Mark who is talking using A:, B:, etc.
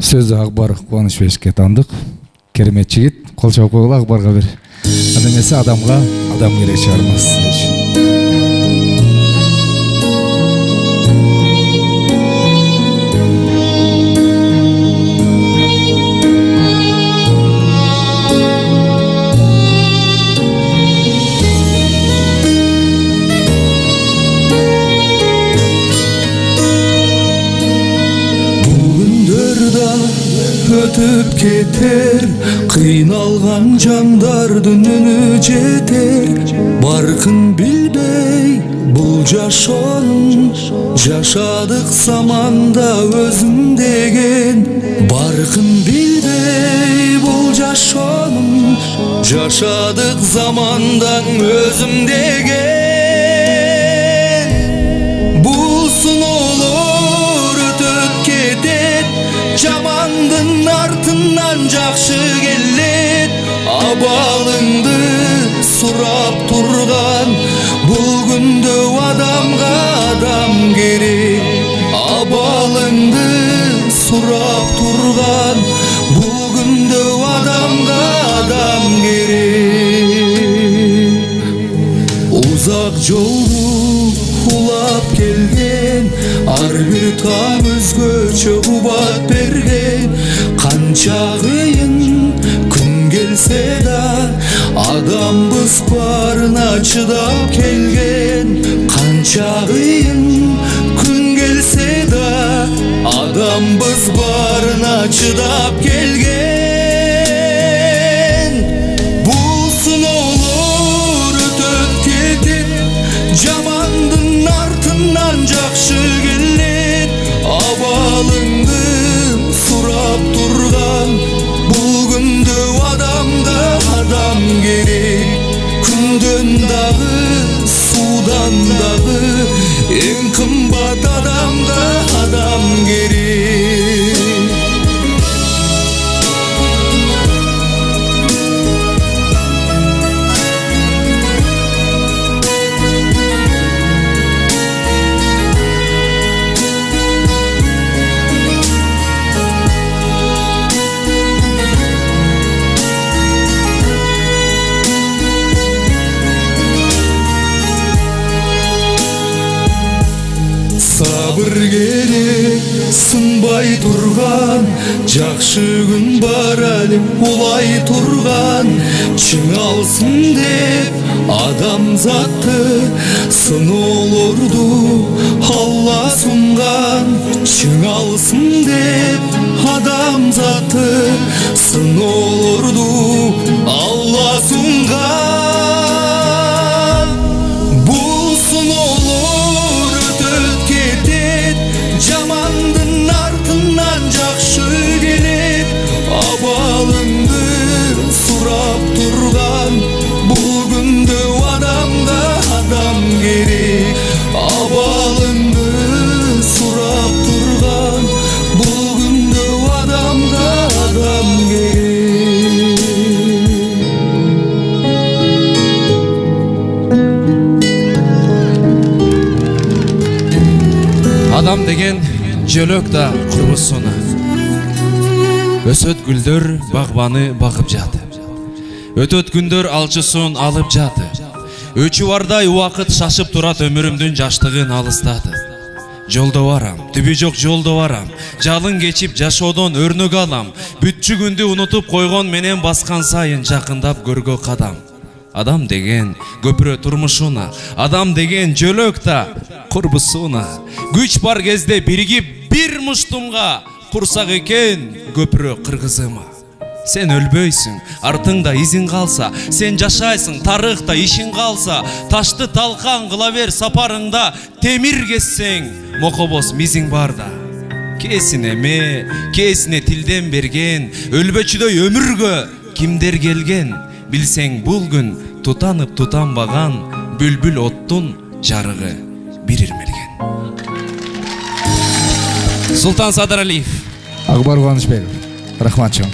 A: Сөзді Акбар Кубанычбековке тандык. Керемет жигит, кол чабып койгула Акбарга бир. Анда эмесе адамга адам керек чыгармас.
B: Өтүп кетер, кыйналган жандардын үнү жетер. Баркын билбей бул жашоонун, жашадык заманда өзүм деген. Баркын билбей бул жашоонун, жашадык замандан өзүм деген. Бул сыноолор өтүп кетет, жамандын артынан жакшы келет. Абалыңды сурап турган, бул күндө адамга адам керек. Абалыңды сурап турган, бул күндө адамга адам керек. Узак жолду улап келген, ар бир таң өзгөчө кубат берген. Канча кыйын күн келсе да, адамбыз барына чыдап келген. Канча кыйын күн келсе да, адамбыз барына чыдап келген. Бул сыноолор өтөп кетет, жамандын артынан жакшы келет. Абалыңды сурап турган, бул күндө адамга адам керек. Күндөн дагы, суудан дагы, эң кымбат адамга адам керек. Сабыр керек, сынбай турган, жакшы күн бар әлі улай турган. Чыңалсын деп адамзатты, сыноолорду Алла сунган. Чыңалсын деп адамзатты, сыноолорду Алла сунган. Бул сыноолор өтөп кетет, жамандын артынан жакшы келет. Абалыңды сурап турган, бул күндө адамга адам керек. Абалыңды сурап турган, бул күндө адамга адам керек.
C: Адам деген жөлөк да курбусуна, өсөт гүлдөр багбаны багып жаты. Өтөт күндөр алчысын алып жаты. Өчү бардай убакыт шашып турат өмүрүмдүн жаштыгын алыстады. Жолдо барам, түбү жок жолдо барам, жалын кечип жашоодон өрнөк алам. Бүтчү күндү унутуп койгон менен баскан сайын жакындап көргө кадам. Адам деген көпүрө турмушуна, адам деген жөлөк да курбусуна. Күч бар кезде биригип бир муштумга курсак экен көпүрө кыргызыма. Сен өлбөйсүң, артыңда изин калса, сен жашайсың, тарыхта ишин калса. Ташты талкан кыла бер сапарыңда, темир кессең, мокобос мизиң барда. Кээсине эме, кээсине тилден берген, өлбөчүдөй өмүргө кимдер келген. Билсең бул күн тутанып тутанбаган, бүлбүл оттун жарыгы бир ирмелген.
A: Султан Садаралиев, Акбар Кубанычбеков, рахмат чоң.